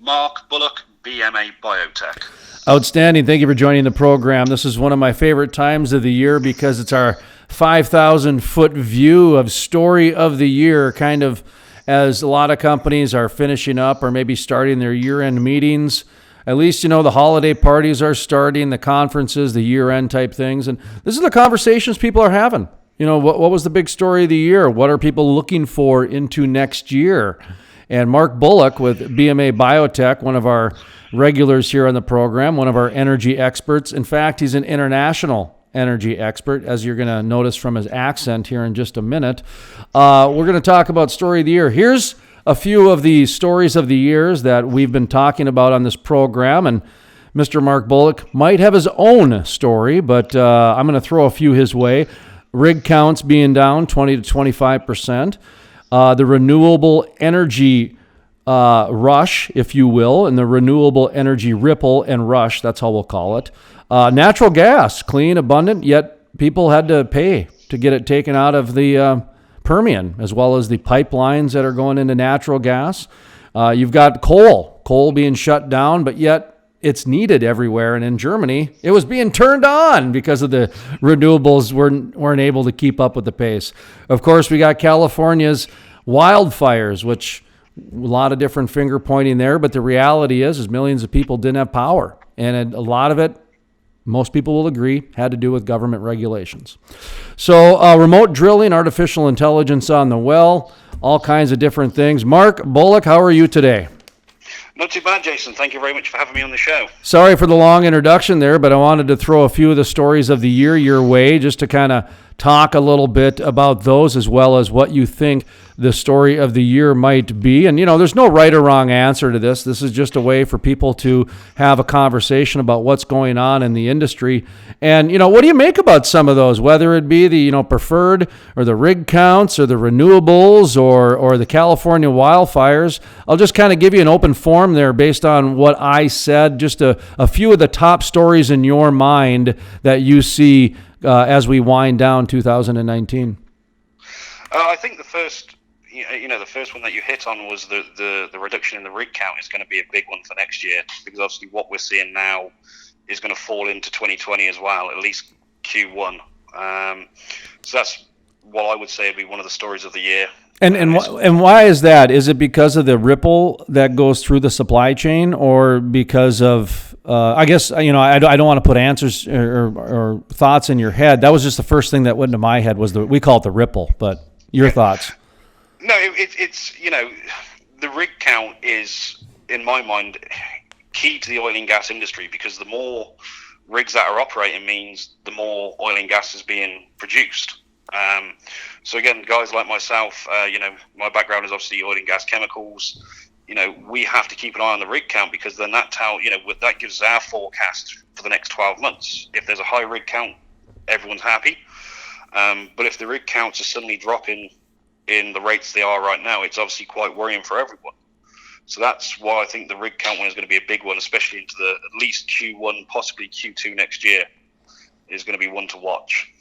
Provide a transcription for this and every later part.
Mark Bullock, BMA Biotech. Outstanding. Thank you for joining the program. This is one of my favorite times of the year because it's our 5,000-foot view of story of the year, kind of as a lot of companies are finishing up or maybe starting their year-end meetings. At least, the holiday parties are starting, the conferences, the year-end type things. And this is the conversations people are having. What was the big story of the year? What are people looking for into next year? And Mark Bullock with BMA Biotech, one of our regulars here on the program, one of our energy experts. In fact, he's an international energy expert, as you're going to notice from his accent here in just a minute. We're going to talk about story of the year. Here's a few of the stories of the years that we've been talking about on this program. And Mr. Mark Bullock might have his own story, but I'm going to throw a few his way. Rig counts being down 20 to 25%. The renewable energy rush, if you will, and the renewable energy ripple and rush, that's how we'll call it. Natural gas, clean, abundant, yet people had to pay to get it taken out of the Permian, as well as the pipelines that are going into natural gas. You've got coal being shut down, but yet it's needed everywhere. And in Germany, it was being turned on because of the renewables weren't able to keep up with the pace. Of course, we got California's wildfires, which a lot of different finger pointing there. But the reality is millions of people didn't have power. And a lot of it, most people will agree, had to do with government regulations. So remote drilling, artificial intelligence on the well, all kinds of different things. Mark Bullock, how are you today? Not too bad, Jason. Thank you very much for having me on the show. Sorry for the long introduction there, but I wanted to throw a few of the stories of the year your way just to kind of talk a little bit about those as well as what you think the story of the year might be. And, there's no right or wrong answer to this. This is just a way for people to have a conversation about what's going on in the industry. And, what do you make about some of those, whether it be the, preferred or the rig counts or the renewables or the California wildfires? I'll just kind of give you an open forum there based on what I said, just a few of the top stories in your mind that you see as we wind down 2019. I think the first one that you hit on was the reduction in the rig count is going to be a big one for next year, because obviously what we're seeing now is going to fall into 2020 as well, at least Q1. So that's what I would say would be one of the stories of the year. And why is that? Is it because of the ripple that goes through the supply chain, or because of I guess I don't want to put answers or thoughts in your head. That was just the first thing that went into my head was we call it the ripple. But your thoughts? No, it's the rig count is, in my mind, key to the oil and gas industry, because the more rigs that are operating means the more oil and gas is being produced. So again, guys like myself, my background is obviously oil and gas chemicals. We have to keep an eye on the rig count, because then that gives us our forecast for the next 12 months. If there's a high rig count, everyone's happy. But if the rig counts are suddenly dropping in the rates they are right now, it's obviously quite worrying for everyone. So that's why I think the rig count one is going to be a big one, especially into at least Q1, possibly Q2 next year, is going to be one to watch.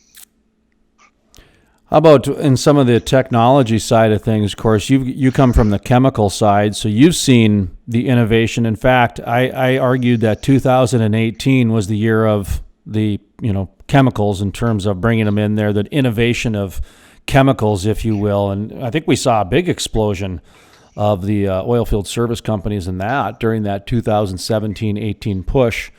How about in some of the technology side of things? Of course, you come from the chemical side, so you've seen the innovation. In fact, I argued that 2018 was the year of the chemicals in terms of bringing them in there, the innovation of chemicals, if you will. And I think we saw a big explosion of the oil field service companies in that during that 2017-18 push.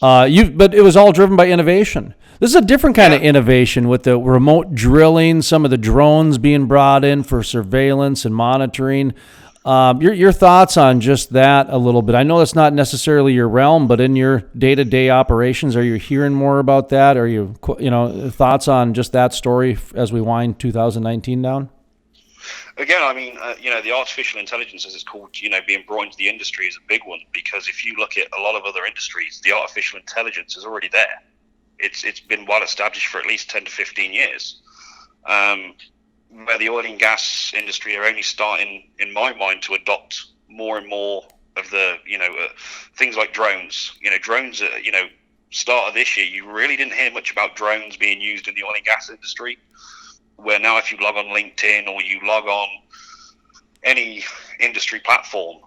But it was all driven by innovation. This is a different kind of innovation with the remote drilling, some of the drones being brought in for surveillance and monitoring. Your thoughts on just that a little bit? I know that's not necessarily your realm, but in your day-to-day operations, are you hearing more about that? Are you thoughts on just that story as we wind 2019 down? Again, I mean, the artificial intelligence, as it's called, being brought into the industry is a big one, because if you look at a lot of other industries, the artificial intelligence is already there. It's been well established for at least 10 to 15 years. Where the oil and gas industry are only starting, in my mind, to adopt more and more of the, things like drones. Drones, start of this year, you really didn't hear much about drones being used in the oil and gas industry. Where now if you log on LinkedIn or you log on any industry platform,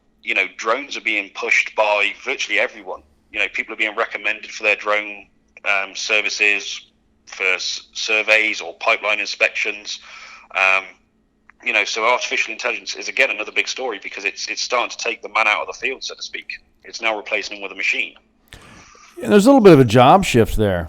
drones are being pushed by virtually everyone. People are being recommended for their drone services for surveys or pipeline inspections. So artificial intelligence is again another big story because it's starting to take the man out of the field, so to speak. It's now replacing him with a machine. And there's a little bit of a job shift there,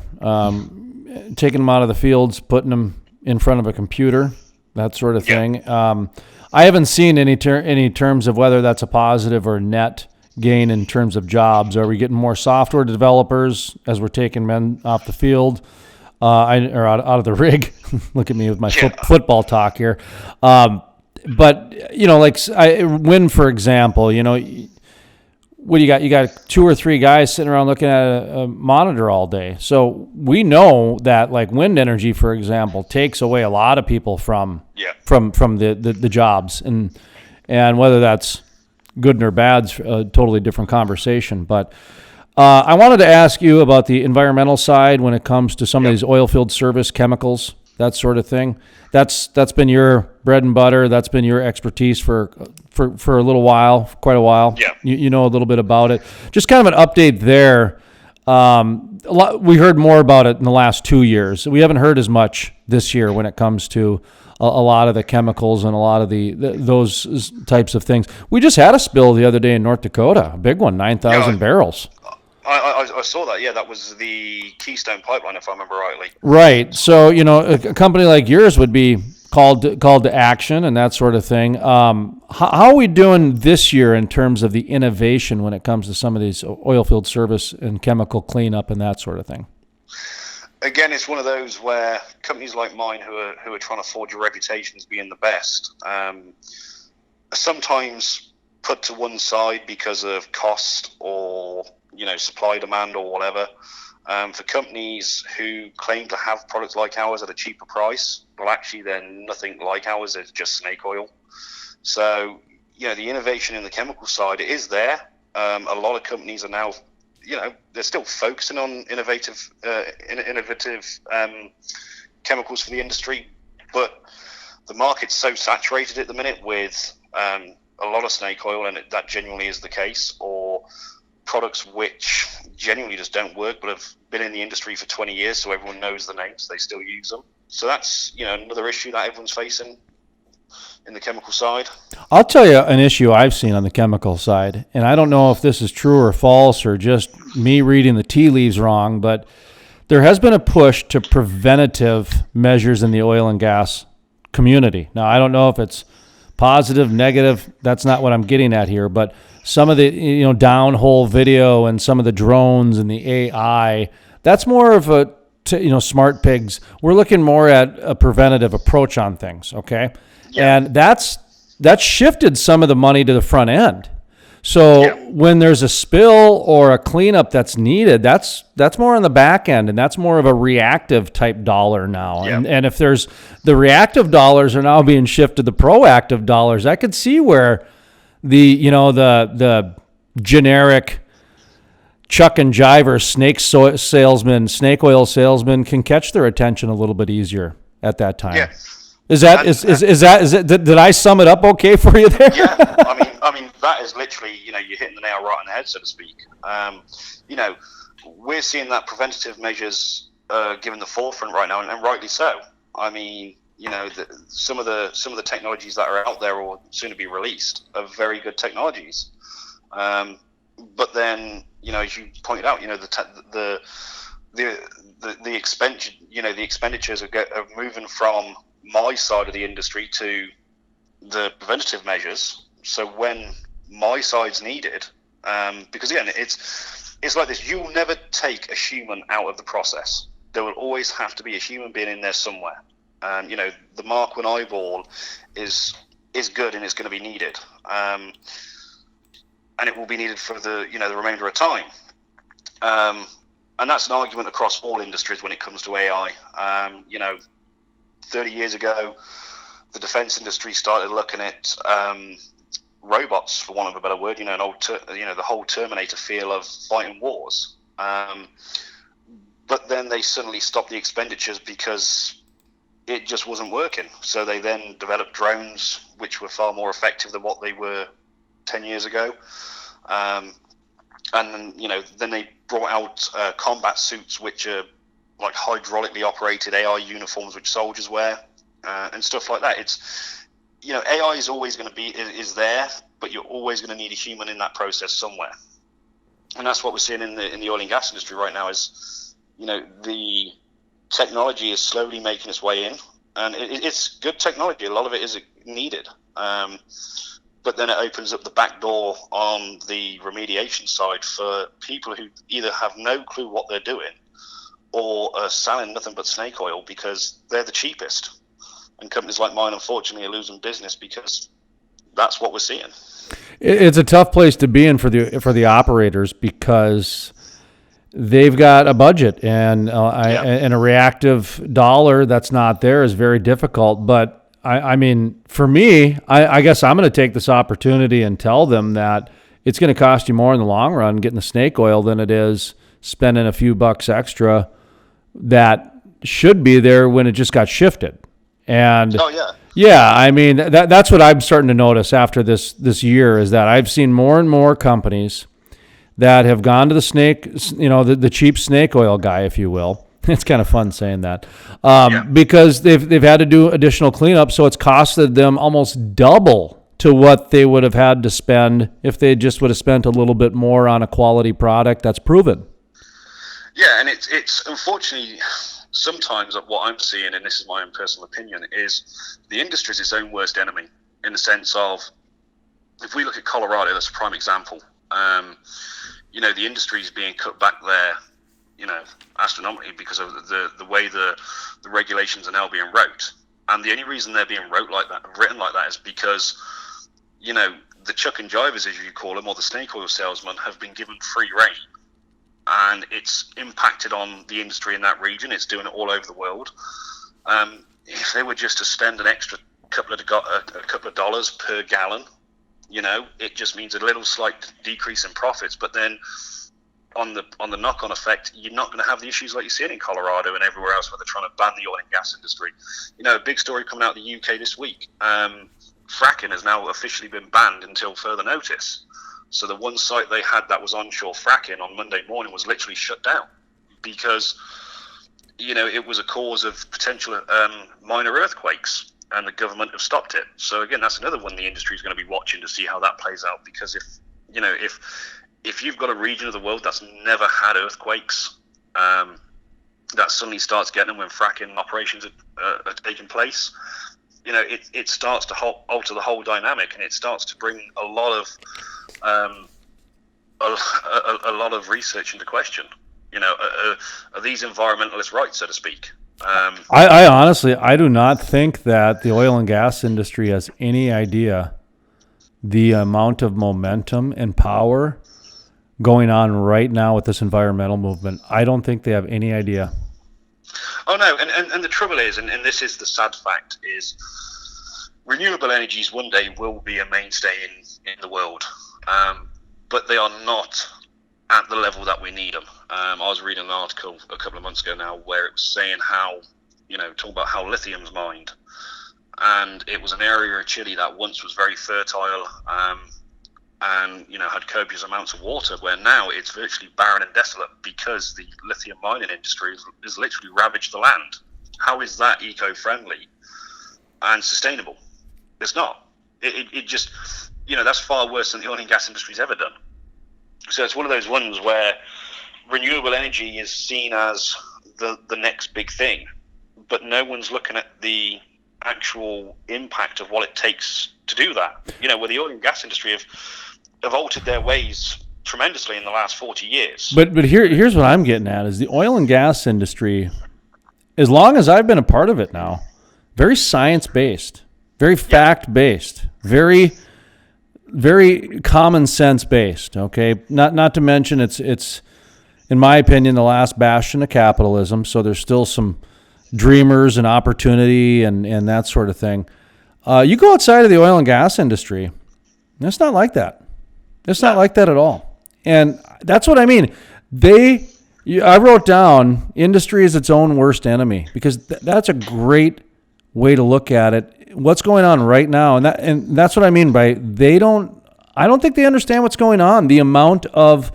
taking them out of the fields, putting them in front of a computer, that sort of thing. I haven't seen any terms of whether that's a positive or net gain in terms of jobs. Are we getting more software developers as we're taking men off the field? Or out of the rig. Look at me with my football talk here. But like wind, for example, what do you got? You got 2 or 3 guys sitting around looking at a monitor all day. So we know that like wind energy, for example, takes away a lot of people from the jobs, and whether that's good or bad's a totally different conversation. But I wanted to ask you about the environmental side when it comes to some of these oil field service chemicals, that sort of thing. That's been your bread and butter. That's been your expertise for a little while, quite a while. Yeah. You know a little bit about it. Just kind of an update there. We heard more about it in the last 2 years. We haven't heard as much this year when it comes to a lot of the chemicals and a lot of those types of things. We just had a spill the other day in North Dakota, a big one, 9,000 barrels. I saw that. Yeah, that was the Keystone Pipeline, if I remember rightly. Right. So, a company like yours would be called to action and that sort of thing. How are we doing this year in terms of the innovation when it comes to some of these oil field service and chemical cleanup and that sort of thing? Again, it's one of those where companies like mine who are trying to forge a reputation as being the best, sometimes put to one side because of cost or supply demand or whatever. For companies who claim to have products like ours at a cheaper price, well, actually they're nothing like ours. It's just snake oil. So the innovation in the chemical side, it is there. A lot of companies are now, they're still focusing on innovative chemicals for the industry, but the market's so saturated at the minute with a lot of snake oil, and that genuinely is the case, or products which genuinely just don't work but have been in the industry for 20 years, so everyone knows the names, they still use them. So that's another issue that everyone's facing in the chemical side. I'll tell you an issue I've seen on the chemical side, and I don't know if this is true or false or just me reading the tea leaves wrong, but there has been a push to preventative measures in the oil and gas community. Now, I don't know if it's positive, negative, that's not what I'm getting at here, but some of the downhole video and some of the drones and the AI, that's more of a smart pigs. We're looking more at a preventative approach on things, okay? Yeah. And that's shifted some of the money to the front end. So when there's a spill or a cleanup that's needed, that's more on the back end, and that's more of a reactive type dollar now. Yeah. And if there's the reactive dollars are now being shifted to proactive dollars, I could see where the generic chuck and jiver snake oil salesman can catch their attention a little bit easier at that time. Yeah. Is that did I sum it up okay for you there? Yeah, I mean that is literally, you're hitting the nail right on the head, so to speak. We're seeing that preventative measures given the forefront right now, and rightly so. I mean, some of the technologies that are out there or soon to be released are very good technologies. But then, as you pointed out, the expenditures are moving from my side of the industry to the preventative measures. So when my side's needed, because again, it's like this: you'll never take a human out of the process. There will always have to be a human being in there somewhere. The Mark 1 eyeball is good, and it's going to be needed, and it will be needed for the remainder of time. And that's an argument across all industries when it comes to AI. 30 years ago, the defense industry started looking at robots, for want of a better word. The whole Terminator feel of fighting wars. But then they suddenly stopped the expenditures because it just wasn't working. So they then developed drones, which were far more effective than what they were 10 years ago. And then, then they brought out combat suits, which are like hydraulically operated AI uniforms, which soldiers wear, and stuff like that. It's, AI is always going to is there, but you're always going to need a human in that process somewhere. And that's what we're seeing in the oil and gas industry right now is, the technology is slowly making its way in, and it's good technology. A lot of it is needed. But then it opens up the back door on the remediation side for people who either have no clue what they're doing or are selling nothing but snake oil because they're the cheapest. And companies like mine, unfortunately, are losing business because that's what we're seeing. It's a tough place to be in for the operators because they've got a budget and a reactive dollar that's not there is very difficult. But I mean, for me, I guess I'm going to take this opportunity and tell them that it's going to cost you more in the long run getting the snake oil than it is spending a few bucks extra that should be there when it just got shifted. And I mean, that's what I'm starting to notice after this year is that I've seen more and more companies that have gone to the snake, the cheap snake oil guy, if you will. It's kind of fun saying that because they've had to do additional cleanup, so it's costed them almost double to what they would have had to spend if they just would have spent a little bit more on a quality product that's proven. Yeah, and it's unfortunately sometimes what I'm seeing, and this is my own personal opinion, is the industry is its own worst enemy in the sense of if we look at Colorado, that's a prime example. The industry is being cut back there, astronomically because of the way the regulations are now being wrote. And the only reason they're being written like that is because, the chuck and jivers, as you call them, or the snake oil salesmen have been given free rein. And it's impacted on the industry in that region. It's doing it all over the world. If they were just to spend an extra couple of dollars per gallon, it just means a little slight decrease in profits. But then on the knock-on effect, you're not going to have the issues like you're seeing in Colorado and everywhere else where they're trying to ban the oil and gas industry. A big story coming out of the UK this week. Fracking has now officially been banned until further notice. So the one site they had that was onshore fracking on Monday morning was literally shut down because, it was a cause of potential minor earthquakes, and the government have stopped it. So again, that's another one the industry is going to be watching to see how that plays out. Because if you've got a region of the world that's never had earthquakes, that suddenly starts getting them when fracking operations are taking place, it starts to alter the whole dynamic, and it starts to bring a lot of research into question. Are these environmentalists right, so to speak? I honestly, I do not think that the oil and gas industry has any idea the amount of momentum and power going on right now with this environmental movement. I don't think they have any idea. Oh no, and the trouble is, and this is the sad fact, is renewable energies one day will be a mainstay in the world, but they are not at the level that we need them. I was reading an article a couple of months ago now where it was saying how, talking about how lithium's mined, and it was an area of Chile that once was very fertile, and had copious amounts of water, where now it's virtually barren and desolate because the lithium mining industry has literally ravaged the land. How is that eco-friendly and sustainable? It's not. It just, that's far worse than the oil and gas industry's ever done. So it's one of those ones where renewable energy is seen as the next big thing, but no one's looking at the actual impact of what it takes to do that. Where the oil and gas industry have altered their ways tremendously in the last 40 years. But here's what I'm getting at is the oil and gas industry, as long as I've been a part of it now, very science-based, very fact-based, very common sense based. Okay, not to mention it's in my opinion the last bastion of capitalism. So there's still some dreamers and opportunity and that sort of thing. You go outside of the oil and gas industry, and it's not like that. It's not like that at all. And that's what I mean. I wrote down industry is its own worst enemy because that's a great way to look at it. What's going on right now, and that's what I mean by they don't I don't think they understand what's going on. The amount of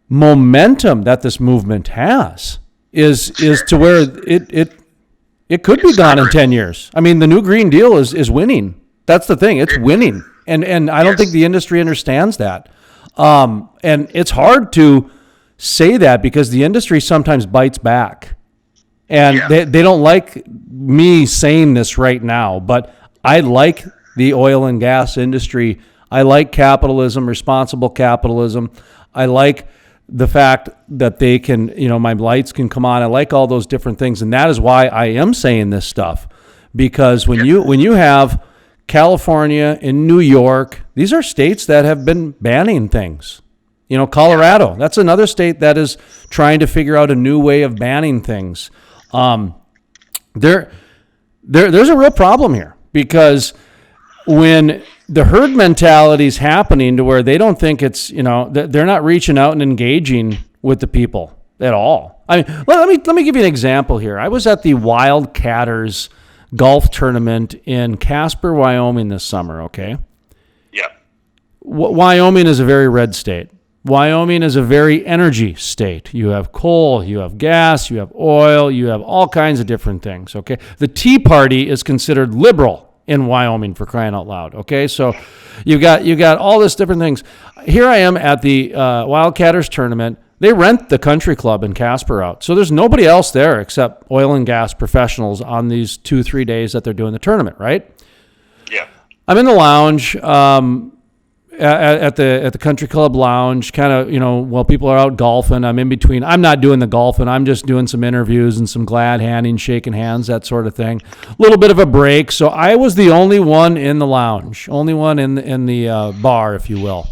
momentum that this movement has is to where it could be gone in 10 years. I mean, the new Green Deal is winning. That's the thing. It's winning. And I don't think the industry understands that. And it's hard to say that because the industry sometimes bites back. And they don't like me saying this right now, but I like the oil and gas industry. I like capitalism, responsible capitalism. I like the fact that they can, my lights can come on. I like all those different things. And that is why I am saying this stuff. Because when you have California and New York, these are states that have been banning things. Colorado, that's another state that is trying to figure out a new way of banning things. There's a real problem here because when the herd mentality is happening to where they don't think it's, they're not reaching out and engaging with the people at all. I mean, let me give you an example here. I was at the Wildcatters golf tournament in Casper, Wyoming this summer. Okay. Yeah. Wyoming is a very red state. Wyoming is a very energy state. You have coal, you have gas, you have oil, you have all kinds of different things, okay? The Tea Party is considered liberal in Wyoming, for crying out loud, okay? So you got all this different things. Here I am at the Wildcatters tournament. They rent the country club in Casper out. So there's nobody else there except oil and gas professionals on these 2-3 days that they're doing the tournament, right? Yeah. I'm in the lounge, at the country club lounge, kind of, while people are out golfing. I'm in between. I'm not doing the golfing. I'm just doing some interviews and some glad handing, shaking hands, that sort of thing. A little bit of a break. So I was the only one in the lounge, only one in the bar, if you will.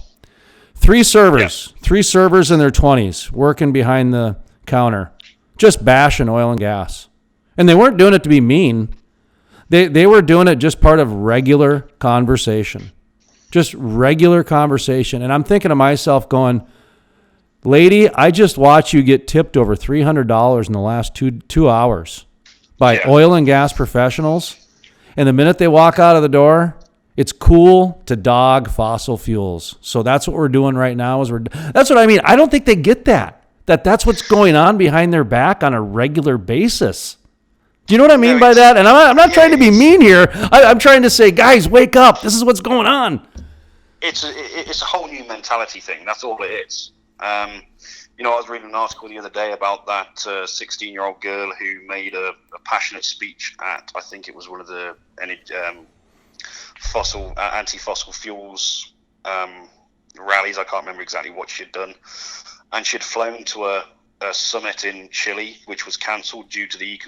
Three servers in their 20s working behind the counter, just bashing oil and gas. And they weren't doing it to be mean. They were doing it just part of regular conversation. Just regular conversation. And I'm thinking to myself going, lady, I just watched you get tipped over $300 in the last two hours by oil and gas professionals. And the minute they walk out of the door, it's cool to dog fossil fuels. So that's what we're doing right now. That's what I mean. I don't think they get that's what's going on behind their back on a regular basis. Do you know what I mean by that? And I'm not trying to be mean here. I'm trying to say, guys, wake up. This is what's going on. It's a whole new mentality thing. That's all it is. I was reading an article the other day about that 16-year-old girl who made a passionate speech at, I think it was one of the anti-fossil fuels rallies. I can't remember exactly what she'd done. And she'd flown to a summit in Chile, which was cancelled due to the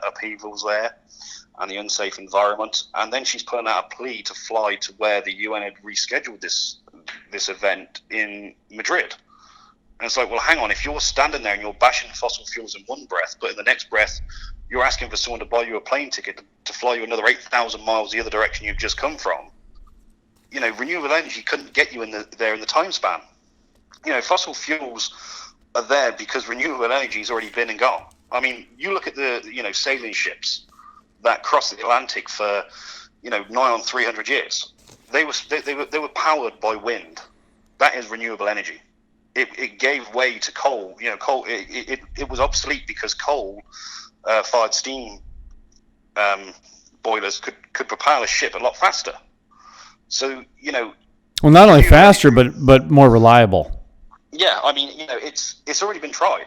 upheavals there and the unsafe environment. And then she's putting out a plea to fly to where the UN had rescheduled this event in Madrid. And it's like, well, hang on, if you're standing there and you're bashing fossil fuels in one breath, but in the next breath, you're asking for someone to buy you a plane ticket to fly you another 8,000 miles the other direction you've just come from. Renewable energy couldn't get you there in the time span. Fossil fuels are there because renewable energy has already been and gone. I mean, you look at the sailing ships that cross the Atlantic for nigh on 300 years. They were powered by wind. That is renewable energy. It gave way to coal. Coal it was obsolete because coal fired steam boilers could propel a ship a lot faster. So well, not only faster but more reliable. Yeah, I mean, it's already been tried.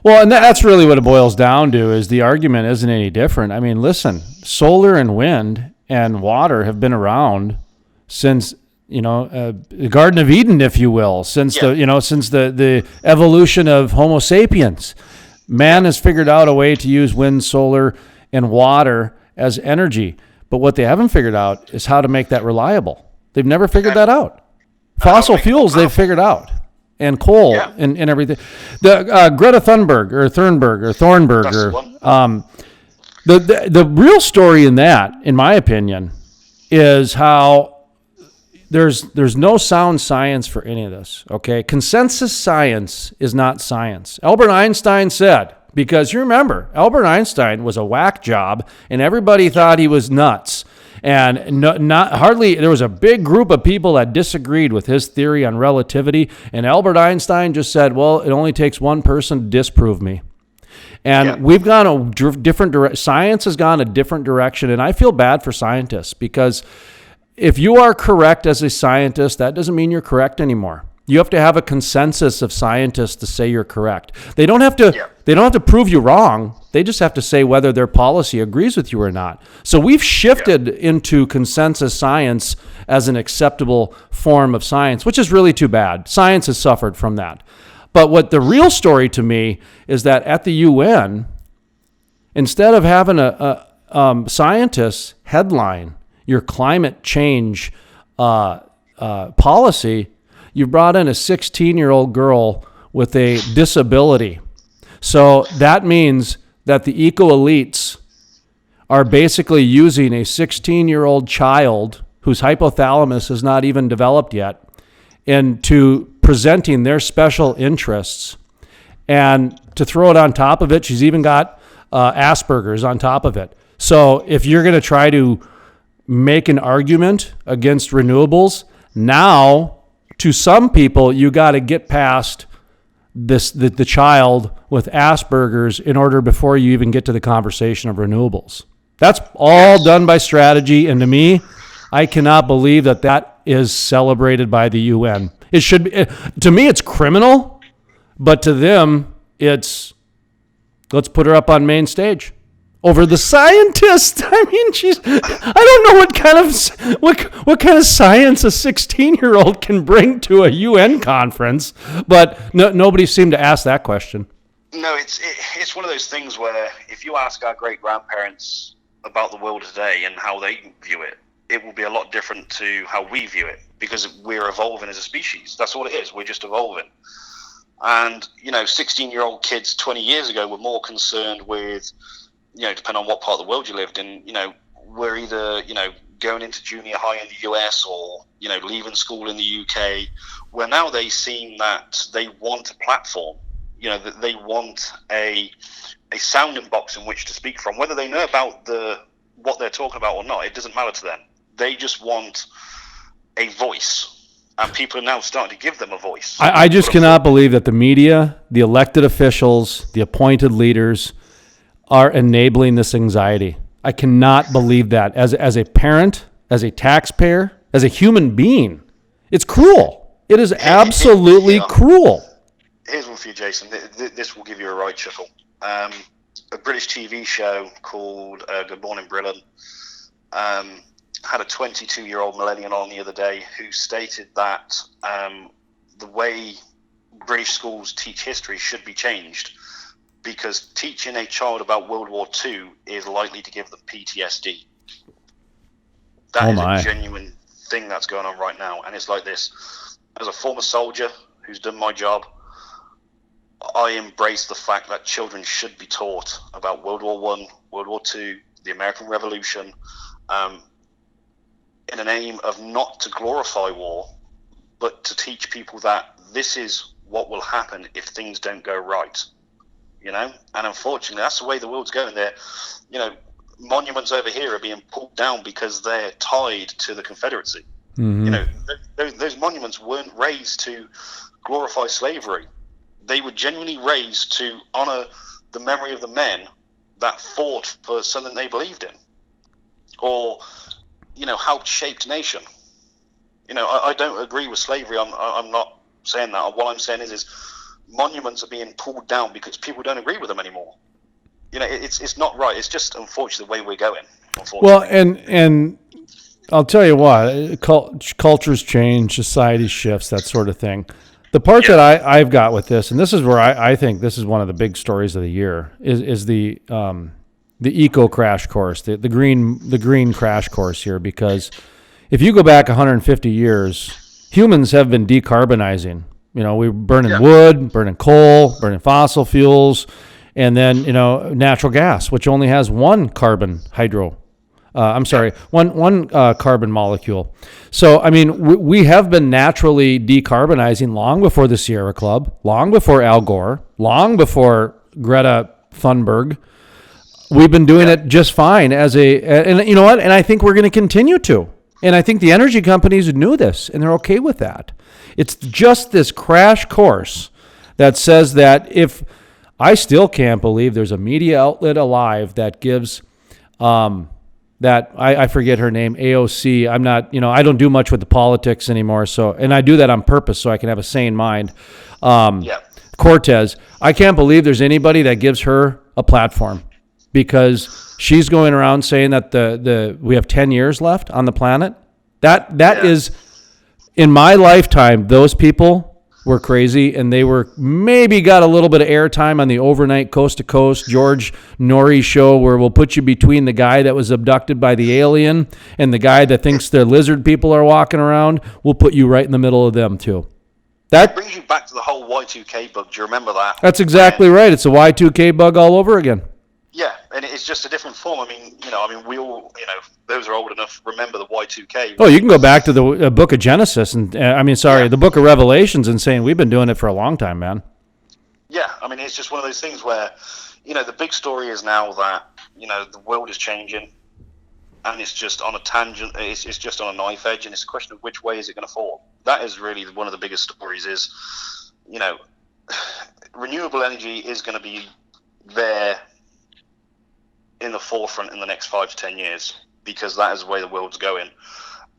Well, and that's really what it boils down to is the argument isn't any different. I mean, listen, solar and wind and water have been around since, the Garden of Eden, if you will, since the evolution of Homo sapiens. Man has figured out a way to use wind, solar, and water as energy. But what they haven't figured out is how to make that reliable. They've never figured that out. Fossil fuels, they've figured out. And coal and everything. The Greta Thunberg the real story in that, in my opinion, is how there's no sound science for any of this. Okay, consensus science is not science. Albert Einstein said, because you remember, Albert Einstein was a whack job, and everybody thought he was nuts. And not hardly, there was a big group of people that disagreed with his theory on relativity. And Albert Einstein just said, well, it only takes one person to disprove me. And we've gone a different direction. Science has gone a different direction. And I feel bad for scientists, because if you are correct as a scientist, that doesn't mean you're correct anymore. You have to have a consensus of scientists to say you're correct. They don't have to. They don't have to prove you wrong. They just have to say whether their policy agrees with you or not. So we've shifted into consensus science as an acceptable form of science, which is really too bad. Science has suffered from that. But what the real story to me is that at the UN, instead of having a scientists headline your climate change policy, you brought in a 16-year-old girl with a disability. So that means that the eco-elites are basically using a 16-year-old child whose hypothalamus is not even developed yet into presenting their special interests. And to throw it on top of it, she's even got Asperger's on top of it. So if you're going to try to make an argument against renewables, now to some people, you got to get past the child with Asperger's in order before you even get to the conversation of renewables. That's all done by strategy, and to me, I cannot believe that is celebrated by the UN. It should be. To me, it's criminal, but to them, it's let's put her up on main stage over the scientist. I mean, I don't know what kind of science a 16-year-old can bring to a UN conference, but nobody seemed to ask that question. No, it's one of those things where if you ask our great-grandparents about the world today and how they view it, it will be a lot different to how we view it, because we're evolving as a species. That's all it is. We're just evolving. And, 16-year-old kids 20 years ago were more concerned with, depending on what part of the world you lived in, we're either, going into junior high in the US or, leaving school in the UK, where now they seem that they want a platform, that they want a sounding box in which to speak from. Whether they know about what they're talking about or not, it doesn't matter to them. They just want a voice. And people are now starting to give them a voice. I just cannot believe that the media, the elected officials, the appointed leaders are enabling this anxiety. I cannot believe that. As a parent, as a taxpayer, as a human being, it's cruel. It is absolutely cruel. Here's one for you, Jason. This will give you a right chuckle. A British TV show called Good Morning Britain had a 22-year-old millennial on the other day who stated that the way British schools teach history should be changed, because teaching a child about World War II is likely to give them PTSD. That is a genuine thing that's going on right now. And it's like this. As a former soldier who's done my job, I embrace the fact that children should be taught about World War I, World War II, the American Revolution, in an aim of not to glorify war, but to teach people that this is what will happen if things don't go right. And unfortunately, that's the way the world's going. There, monuments over here are being pulled down because they're tied to the Confederacy. Mm-hmm. Those monuments weren't raised to glorify slavery. They were genuinely raised to honor the memory of the men that fought for something they believed in, or helped shape the nation. I don't agree with slavery. I'm not saying that. What I'm saying is monuments are being pulled down because people don't agree with them anymore. It's not right. It's just unfortunately the way we're going. Well, and I'll tell you what, cultures change, society shifts, that sort of thing. The part that I've got with this, and this is where I think this is one of the big stories of the year, is the eco crash course, the green crash course here, because if you go back 150 years, humans have been decarbonizing. We were burning wood, burning coal, burning fossil fuels, and then, natural gas, which only has one carbon molecule. So, I mean, we have been naturally decarbonizing long before the Sierra Club, long before Al Gore, long before Greta Thunberg, we've been doing it just fine and you know what? And I think we're going to continue to. And I think the energy companies knew this, and they're okay with that. It's just this crash course that says that if I still can't believe there's a media outlet alive that gives that I forget her name, AOC. I'm not, I don't do much with the politics anymore. So, and I do that on purpose so I can have a sane mind. Cortez, I can't believe there's anybody that gives her a platform, because she's going around saying that we have 10 years left on the planet. That is, in my lifetime, those people were crazy, and they were maybe got a little bit of airtime on the overnight coast to coast George Norrie show, where we'll put you between the guy that was abducted by the alien and the guy that thinks the lizard people are walking around. We'll put you right in the middle of them too. That brings you back to the whole Y2K bug. Do you remember that? That's exactly right. It's a Y2K bug all over again. Yeah, and it's just a different form. I mean, we all, those are old enough remember the Y2K. Oh, you can go back to the book of Genesis the book of Revelations, and saying we've been doing it for a long time, man. Yeah, I mean, it's just one of those things where, the big story is now that, the world is changing, and it's just on a tangent, it's just on a knife edge, and it's a question of which way is it going to fall. That is really one of the biggest stories is, renewable energy is going to be there in the forefront in the next 5 to 10 years, because that is the way the world's going.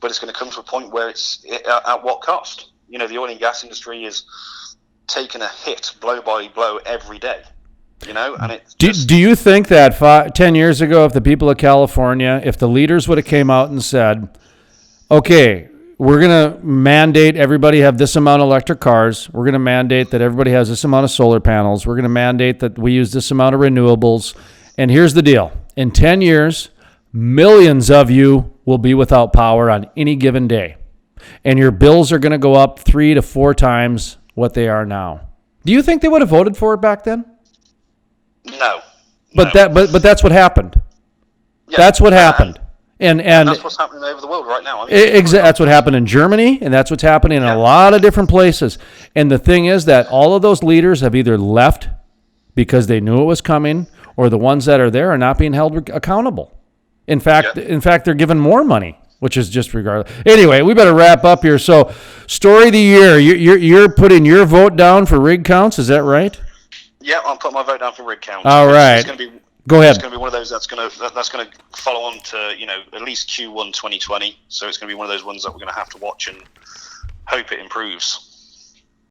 But it's going to come to a point where it's at what cost? The oil and gas industry is taking a hit blow by blow every day, and it's do you think that 10 years ago, if the people of California, if the leaders would have came out and said, okay, we're going to mandate everybody have this amount of electric cars, we're going to mandate that everybody has this amount of solar panels, we're going to mandate that we use this amount of renewables, and here's the deal. In 10 years, millions of you will be without power on any given day. And your bills are going to go up 3 to 4 times what they are now. Do you think they would have voted for it back then? No. But that's what happened. Yeah, that's what happened. And that's what's happening over the world right now. That's what happened in Germany, and that's what's happening in a lot of different places. And the thing is that all of those leaders have either left because they knew it was coming, or the ones that are there are not being held accountable. In fact, they're given more money, which is just regardless. Anyway, we better wrap up here. So, story of the year, you're putting your vote down for rig counts, is that right? Yeah, I'll put my vote down for rig counts. All right. It's going to be, go ahead. It's going to be one of those that's going to follow on to at least Q1 2020. So it's going to be one of those ones that we're going to have to watch and hope it improves.